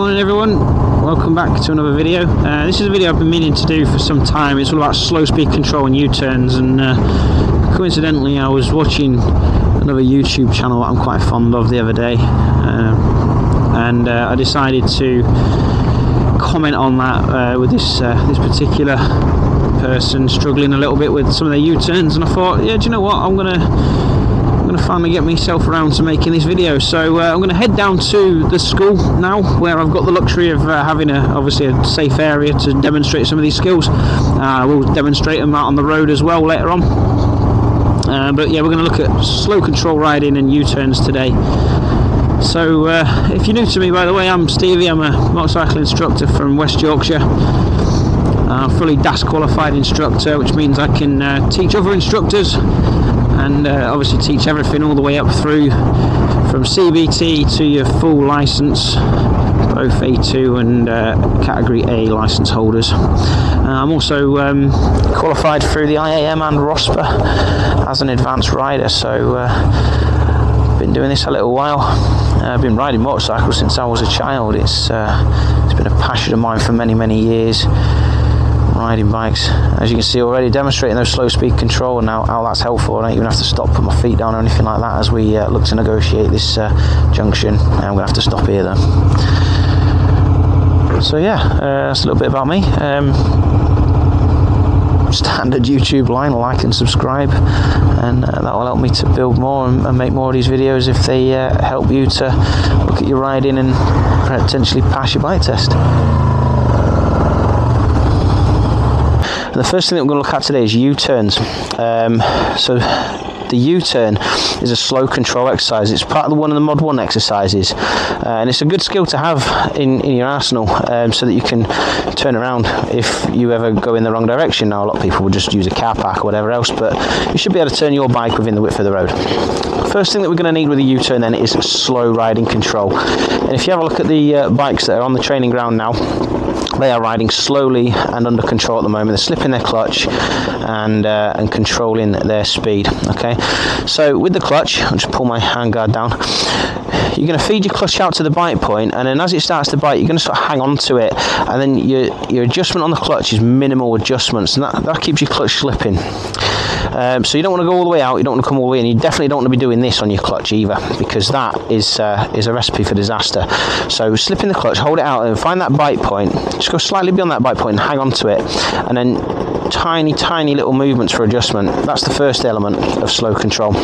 morning everyone, welcome back to another video. This is a video I've been meaning to do for some time. It's all about slow speed control and U-turns, and coincidentally I was watching another YouTube channel that I'm quite fond of the other day, and I decided to comment on that with this particular person struggling a little bit with some of their U-turns, and I thought, yeah, do you know what, I'm gonna finally get myself around to making this video. So I'm going to head down to the school now, where I've got the luxury of having obviously a safe area to demonstrate some of these skills. We'll demonstrate them out on the road as well later on, but yeah, we're going to look at slow control riding and U-turns today. So if you're new to me, by the way, I'm Stevie. I'm a motorcycle instructor from West Yorkshire. I'm a fully DAS qualified instructor, which means I can teach other instructors and obviously teach everything all the way up through from CBT to your full license, both A2 and category A license holders. I'm also qualified through the IAM and ROSPA as an advanced rider, so been doing this a little while. I've been riding motorcycles since I was a child. It's been a passion of mine for many years, riding bikes. As you can see already, demonstrating those slow speed control and how that's helpful. I don't even have to stop, put my feet down or anything like that as we look to negotiate this junction. I'm going to have to stop here though. So yeah, that's a little bit about me. Standard YouTube line, like and subscribe, and that will help me to build more and make more of these videos if they help you to look at your riding and potentially pass your bike test. The first thing that we're going to look at today is U-turns. So the U-turn is a slow control exercise. It's part of the one of the Mod 1 exercises, and it's a good skill to have in your arsenal, so that you can turn around if you ever go in the wrong direction. Now a lot of people will just use a car park or whatever else, but you should be able to turn your bike within the width of the road. First thing that we're going to need with a U-turn then is slow riding control. And if you have a look at the bikes that are on the training ground now, they are riding slowly and under control at the moment. They're slipping their clutch and controlling their speed. Okay, so with the clutch, I'll just pull my handguard down. You're going to feed your clutch out to the bite point, and then as it starts to bite, you're going to sort of hang on to it, and then your adjustment on the clutch is minimal adjustments, and that keeps your clutch slipping. So you don't want to go all the way out, you don't want to come all the way in, you definitely don't want to be doing this on your clutch either, because that is a recipe for disaster. So slip in the clutch, hold it out and find that bite point, just go slightly beyond that bite point and hang on to it, and then tiny little movements for adjustment. That's the first element of slow control.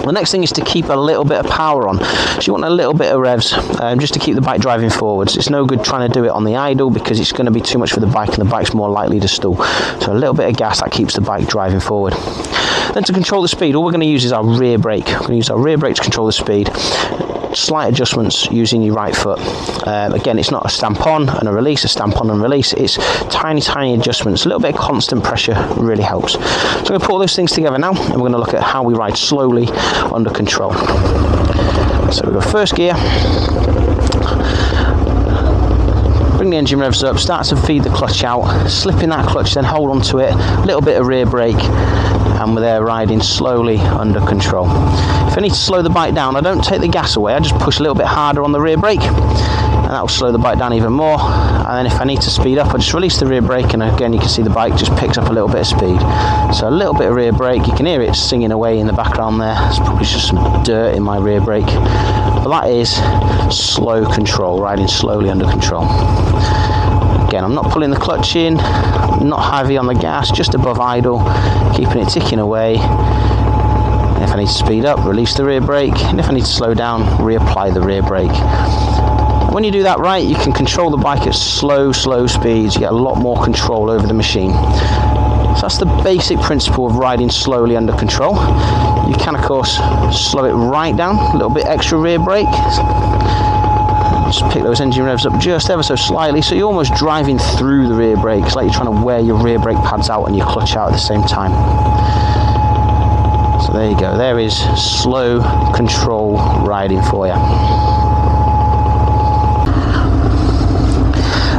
The next thing is to keep a little bit of power on. So you want a little bit of revs, just to keep the bike driving forwards. It's no good trying to do it on the idle, because it's going to be too much for the bike and the bike's more likely to stall. So a little bit of gas, that keeps the bike driving forward. Then to control the speed, all we're going to use is our rear brake. We're going to use our rear brake to control the speed. Slight adjustments using your right foot. Again, it's not a stamp on and a release, a stamp on and release. It's tiny adjustments. A little bit of constant pressure really helps. So I'm going to put all those things together now, and we're going to look at how we ride slowly under control. So we go first gear, bring the engine revs up, start to feed the clutch out, slip in that clutch, then hold on to it, a little bit of rear brake, and we're there riding slowly under control. If I need to slow the bike down, I don't take the gas away, I just push a little bit harder on the rear brake, and that will slow the bike down even more. And then if I need to speed up, I just release the rear brake, and again you can see the bike just picks up a little bit of speed. So a little bit of rear brake, you can hear it singing away in the background there. It's probably just some dirt in my rear brake, but that is slow control, riding slowly under control. Again, I'm not pulling the clutch in, not heavy on the gas, just above idle, keeping it ticking away. And if I need to speed up, release the rear brake, and if I need to slow down, reapply the rear brake. When you do that right, you can control the bike at slow speeds. You get a lot more control over the machine. So that's the basic principle of riding slowly under control. You can, of course, slow it right down, a little bit extra rear brake. Just pick those engine revs up just ever so slightly, so you're almost driving through the rear brake. It's like you're trying to wear your rear brake pads out and your clutch out at the same time. So there you go, there is slow control riding for you.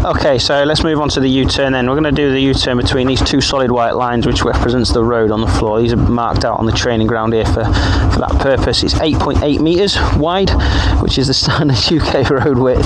Okay, so let's move on to the U-turn then. We're going to do the U-turn between these two solid white lines, which represents the road on the floor. These are marked out on the training ground here for that purpose. It's 8.8 metres wide, which is the standard UK road width.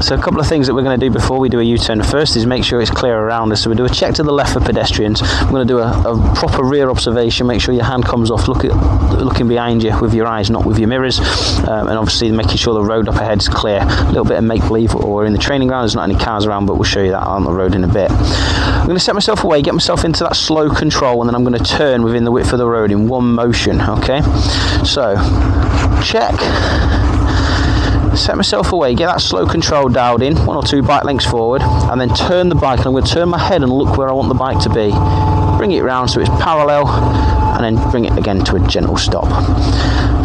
So a couple of things that we're going to do before we do a U-turn. First is make sure it's clear around us. So we do a check to the left for pedestrians. We're going to do a proper rear observation. Make sure your hand comes off looking behind you with your eyes, not with your mirrors. And obviously making sure the road up ahead is clear. A little bit of make-believe, or we're in the training ground, there's not any cars around, but we'll show you that on the road in a bit. I'm going to set myself away, get myself into that slow control, and then I'm going to turn within the width of the road in one motion. Okay, so check, set myself away, get that slow control dialed in, 1 or 2 bike lengths forward, and then turn the bike, and I'm going to turn my head and look where I want the bike to be. Bring it round so it's parallel, and then bring it again to a gentle stop.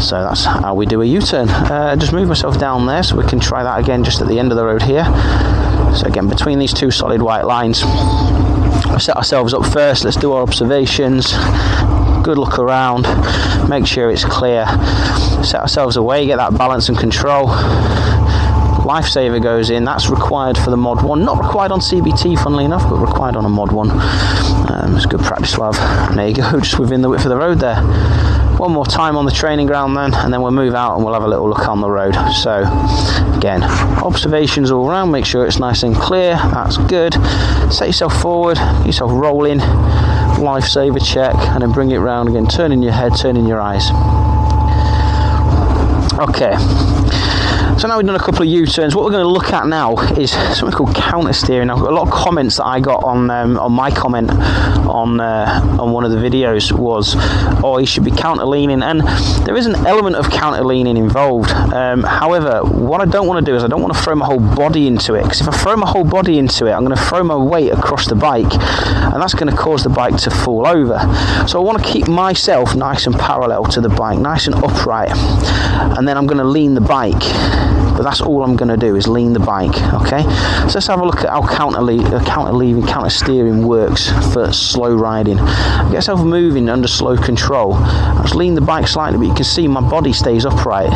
So that's how we do a U-turn. Just move myself down there so we can try that again just at the end of the road here. So again, between these two solid white lines, we set ourselves up first. Let's do our observations. Good look around, make sure it's clear. Set ourselves away, get that balance and control. Lifesaver goes in. That's required for the Mod 1. Not required on CBT, funnily enough, but required on a Mod 1. It's good practice to have. And there you go, just within the width of the road there. One more time on the training ground then, and then we'll move out and we'll have a little look on the road. So again, observations all around, make sure it's nice and clear. That's good. Set yourself forward, get yourself rolling, lifesaver check, and then bring it round again, turning your head, turning your eyes. Okay, so now we've done a couple of U-turns. What we're going to look at now is something called counter steering. I've got a lot of comments that I got on my comment on one of the videos was, oh, you should be counter leaning, and there is an element of counter leaning involved. However, what I don't want to do is I don't want to throw my whole body into it, because if I throw my whole body into it, I'm going to throw my weight across the bike, and that's going to cause the bike to fall over. So I want to keep myself nice and parallel to the bike, nice and upright, and then I'm going to lean the bike. But that's all I'm going to do is lean the bike. Okay, so let's have a look at how counter steering works for slow riding. Get yourself moving under slow control. I just lean the bike slightly, but you can see my body stays upright.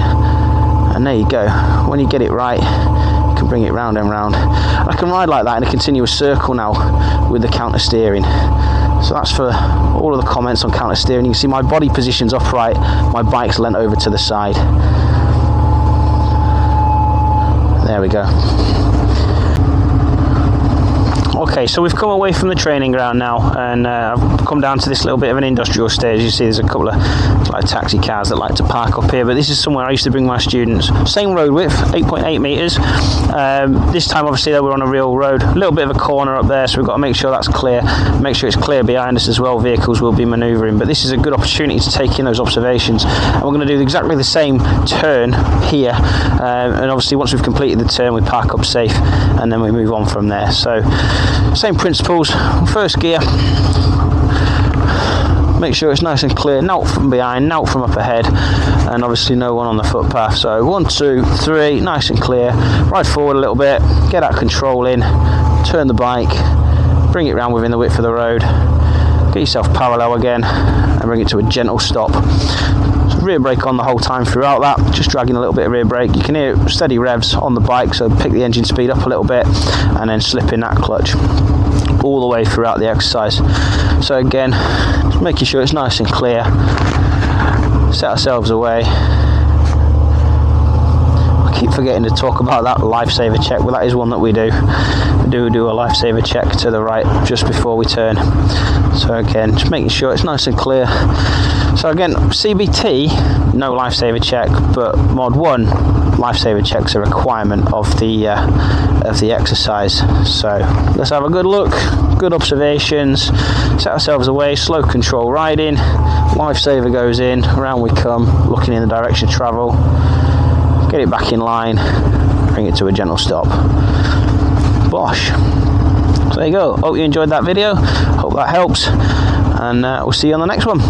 And there you go. When you get it right, you can bring it round and round. I can ride like that in a continuous circle now with the counter steering. So that's for all of the comments on counter steering. You can see my body position's upright, my bike's leant over to the side. There we go. Okay, so we've come away from the training ground now, and I've come down to this little bit of an industrial stage. You see there's a couple of like taxi cars that like to park up here, but this is somewhere I used to bring my students. Same road width, 8.8 metres. This time obviously though we're on a real road, a little bit of a corner up there, so we've got to make sure that's clear, make sure it's clear behind us as well. Vehicles will be manoeuvring, but this is a good opportunity to take in those observations, and we're going to do exactly the same turn here, and obviously once we've completed the turn we park up safe and then we move on from there. So same principles. First gear, make sure it's nice and clear, note from behind, note from up ahead, and obviously no one on the footpath. So 1, 2, 3, nice and clear. Ride forward a little bit, get that control in, turn the bike, bring it round within the width of the road, get yourself parallel again and bring it to a gentle stop. So rear brake on the whole time throughout that, just dragging a little bit of rear brake. You can hear steady revs on the bike, so pick the engine speed up a little bit and then slip in that clutch all the way throughout the exercise. So again, just making sure it's nice and clear. Set ourselves away. I keep forgetting to talk about that lifesaver check, but that is one that we do. We do a lifesaver check to the right just before we turn. So again, just making sure it's nice and clear. So again, CBT, no lifesaver check, but Mod 1, lifesaver check's a requirement of the exercise. So let's have a good look, good observations, set ourselves away, slow control riding, lifesaver goes in, around we come, looking in the direction of travel, get it back in line, bring it to a gentle stop. Bosh. So there you go. Hope you enjoyed that video, hope that helps, and we'll see you on the next one.